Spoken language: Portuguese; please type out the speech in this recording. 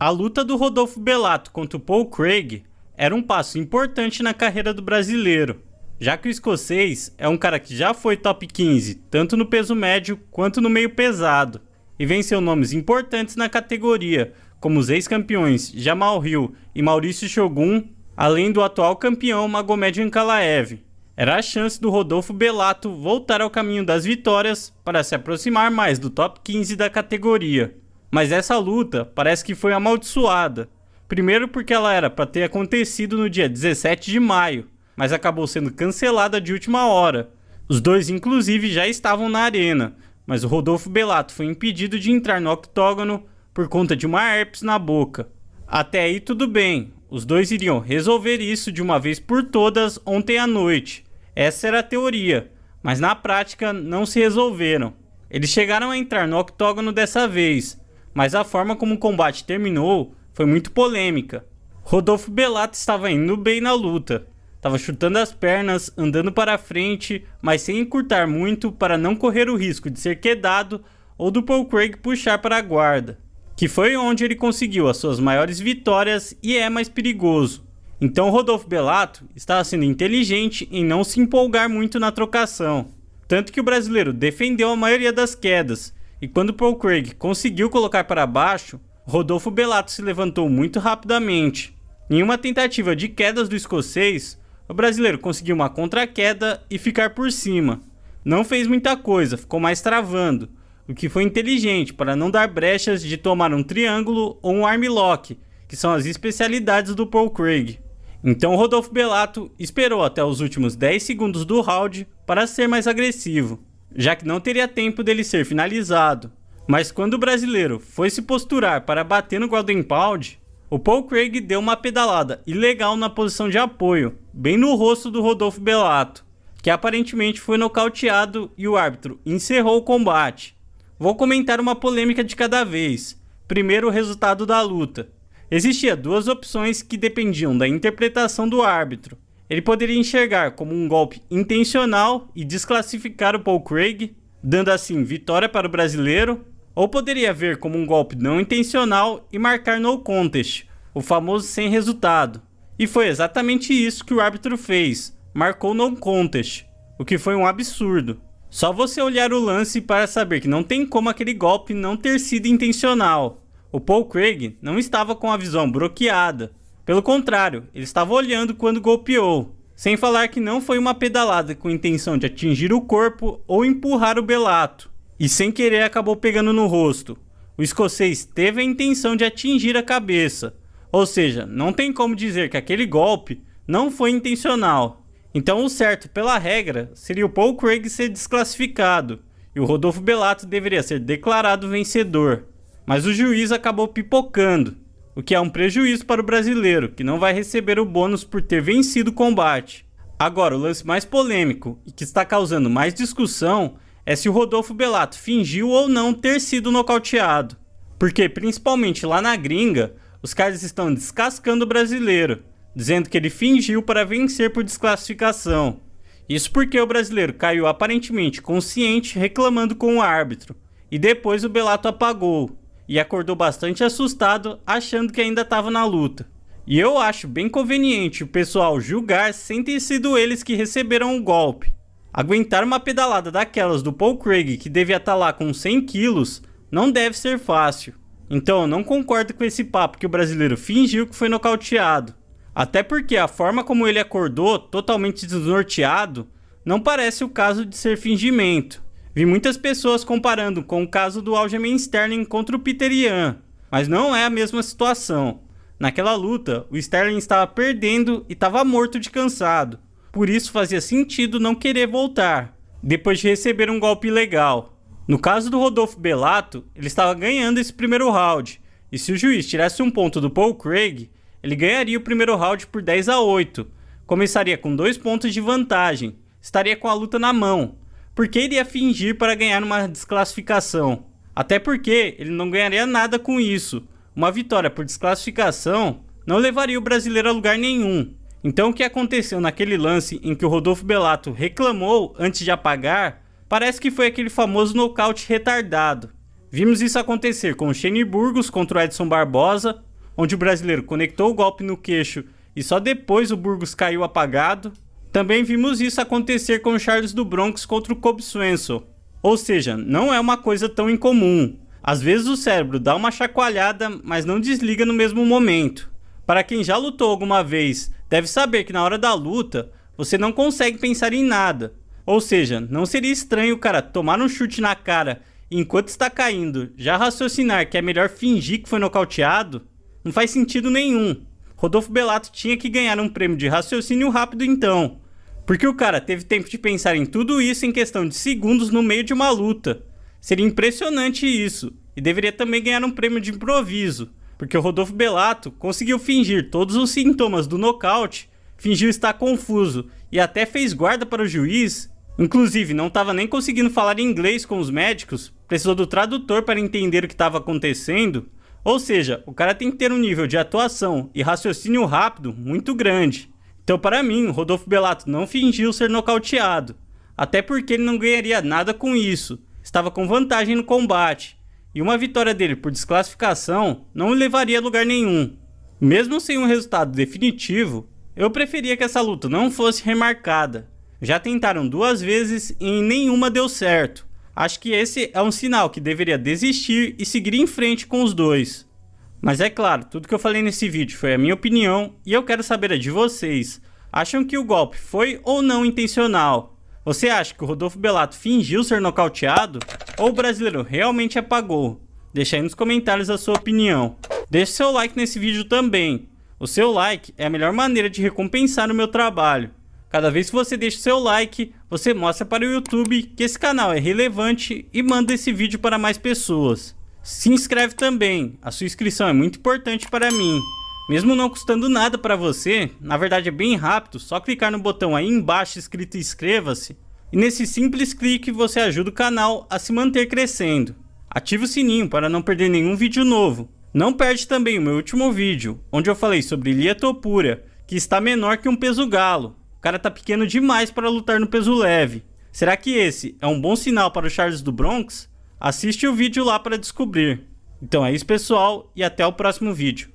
A luta do Rodolfo Bellato contra o Paul Craig era um passo importante na carreira do brasileiro, já que o escocês é um cara que já foi top 15, tanto no peso médio quanto no meio pesado, e venceu nomes importantes na categoria, como os ex-campeões Jamal Hill e Maurício Shogun, além do atual campeão Magomed Ankalaev. Era a chance do Rodolfo Bellato voltar ao caminho das vitórias para se aproximar mais do top 15 da categoria. Mas essa luta parece que foi amaldiçoada. Primeiro porque ela era para ter acontecido no dia 17 de maio, mas acabou sendo cancelada de última hora. Os dois inclusive já estavam na arena, mas o Rodolfo Bellato foi impedido de entrar no octógono por conta de uma herpes na boca. Até aí tudo bem, os dois iriam resolver isso de uma vez por todas ontem à noite. Essa era a teoria, mas na prática não se resolveram. Eles chegaram a entrar no octógono dessa vez, mas a forma como o combate terminou foi muito polêmica. Rodolfo Bellato estava indo bem na luta, estava chutando as pernas, andando para frente, mas sem encurtar muito para não correr o risco de ser quedado ou do Paul Craig puxar para a guarda, que foi onde ele conseguiu as suas maiores vitórias e é mais perigoso. Então Rodolfo Bellato estava sendo inteligente em não se empolgar muito na trocação, tanto que o brasileiro defendeu a maioria das quedas, e quando Paul Craig conseguiu colocar para baixo, Rodolfo Bellato se levantou muito rapidamente. Em uma tentativa de quedas do escocês, o brasileiro conseguiu uma contra-queda e ficar por cima. Não fez muita coisa, ficou mais travando, o que foi inteligente para não dar brechas de tomar um triângulo ou um armlock, que são as especialidades do Paul Craig. Então Rodolfo Bellato esperou até os últimos 10 segundos do round para ser mais agressivo, já que não teria tempo dele ser finalizado. Mas quando o brasileiro foi se posturar para bater no Golden Pound, o Paul Craig deu uma pedalada ilegal na posição de apoio, bem no rosto do Rodolfo Bellato, que aparentemente foi nocauteado e o árbitro encerrou o combate. Vou comentar uma polêmica de cada vez. Primeiro, o resultado da luta. Existia duas opções que dependiam da interpretação do árbitro. Ele poderia enxergar como um golpe intencional e desclassificar o Paul Craig, dando assim vitória para o brasileiro, ou poderia ver como um golpe não intencional e marcar no contest, o famoso sem resultado. E foi exatamente isso que o árbitro fez, marcou no contest, o que foi um absurdo. Só você olhar o lance para saber que não tem como aquele golpe não ter sido intencional. O Paul Craig não estava com a visão bloqueada. Pelo contrário, ele estava olhando quando golpeou. Sem falar que não foi uma pedalada com intenção de atingir o corpo ou empurrar o Bellato. E sem querer acabou pegando no rosto. O escocês teve a intenção de atingir a cabeça. Ou seja, não tem como dizer que aquele golpe não foi intencional. Então o certo pela regra seria o Paul Craig ser desclassificado. E o Rodolfo Bellato deveria ser declarado vencedor. Mas o juiz acabou pipocando, o que é um prejuízo para o brasileiro, que não vai receber o bônus por ter vencido o combate. Agora, o lance mais polêmico e que está causando mais discussão é se o Rodolfo Bellato fingiu ou não ter sido nocauteado. Porque, principalmente lá na gringa, os caras estão descascando o brasileiro, dizendo que ele fingiu para vencer por desclassificação. Isso porque o brasileiro caiu aparentemente consciente reclamando com o árbitro, e depois o Bellato apagou. E acordou bastante assustado, achando que ainda estava na luta. E eu acho bem conveniente o pessoal julgar sem ter sido eles que receberam o golpe. Aguentar uma pedalada daquelas do Paul Craig, que devia estar lá com 100 quilos, não deve ser fácil. Então eu não concordo com esse papo que o brasileiro fingiu que foi nocauteado. Até porque a forma como ele acordou, totalmente desnorteado, não parece o caso de ser fingimento. Vi muitas pessoas comparando com o caso do Aljamain Sterling contra o Peter Yan, mas não é a mesma situação. Naquela luta, o Sterling estava perdendo e estava morto de cansado, por isso fazia sentido não querer voltar, depois de receber um golpe ilegal. No caso do Rodolfo Bellato, ele estava ganhando esse primeiro round, e se o juiz tirasse um ponto do Paul Craig, ele ganharia o primeiro round por 10-8, começaria com 2 pontos de vantagem, estaria com a luta na mão. Porque iria fingir para ganhar uma desclassificação? Até porque ele não ganharia nada com isso. Uma vitória por desclassificação não levaria o brasileiro a lugar nenhum. Então o que aconteceu naquele lance em que o Rodolfo Bellato reclamou antes de apagar, parece que foi aquele famoso nocaute retardado. Vimos isso acontecer com o Shane Burgos contra o Edson Barbosa, onde o brasileiro conectou o golpe no queixo e só depois o Burgos caiu apagado. Também vimos isso acontecer com o Charles do Bronx contra o Cub Swanson. Ou seja, não é uma coisa tão incomum. Às vezes o cérebro dá uma chacoalhada, mas não desliga no mesmo momento. Para quem já lutou alguma vez, deve saber que na hora da luta, você não consegue pensar em nada. Ou seja, não seria estranho o cara tomar um chute na cara e enquanto está caindo, já raciocinar que é melhor fingir que foi nocauteado? Não faz sentido nenhum. Rodolfo Bellato tinha que ganhar um prêmio de raciocínio rápido então, porque o cara teve tempo de pensar em tudo isso em questão de segundos no meio de uma luta. Seria impressionante isso, e deveria também ganhar um prêmio de improviso, porque o Rodolfo Bellato conseguiu fingir todos os sintomas do nocaute, fingiu estar confuso e até fez guarda para o juiz, inclusive não estava nem conseguindo falar inglês com os médicos, precisou do tradutor para entender o que estava acontecendo. Ou seja, o cara tem que ter um nível de atuação e raciocínio rápido muito grande. Então, para mim, o Rodolfo Bellato não fingiu ser nocauteado, até porque ele não ganharia nada com isso, estava com vantagem no combate, e uma vitória dele por desclassificação não o levaria a lugar nenhum. Mesmo sem um resultado definitivo, eu preferia que essa luta não fosse remarcada. Já tentaram 2 vezes e em nenhuma deu certo. Acho que esse é um sinal que deveria desistir e seguir em frente com os dois. Mas é claro, tudo que eu falei nesse vídeo foi a minha opinião e eu quero saber a de vocês. Acham que o golpe foi ou não intencional? Você acha que o Rodolfo Bellato fingiu ser nocauteado? Ou o brasileiro realmente apagou? Deixa aí nos comentários a sua opinião. Deixe seu like nesse vídeo também. O seu like é a melhor maneira de recompensar o meu trabalho. Cada vez que você deixa seu like, você mostra para o YouTube que esse canal é relevante e manda esse vídeo para mais pessoas. Se inscreve também, a sua inscrição é muito importante para mim. Mesmo não custando nada para você, na verdade é bem rápido, só clicar no botão aí embaixo escrito inscreva-se. E nesse simples clique você ajuda o canal a se manter crescendo. Ative o sininho para não perder nenhum vídeo novo. Não perde também o meu último vídeo, onde eu falei sobre Ilia Topuria, que está menor que um peso galo. O cara tá pequeno demais para lutar no peso leve. Será que esse é um bom sinal para o Charles do Bronx? Assiste o vídeo lá para descobrir. Então é isso, pessoal, e até o próximo vídeo.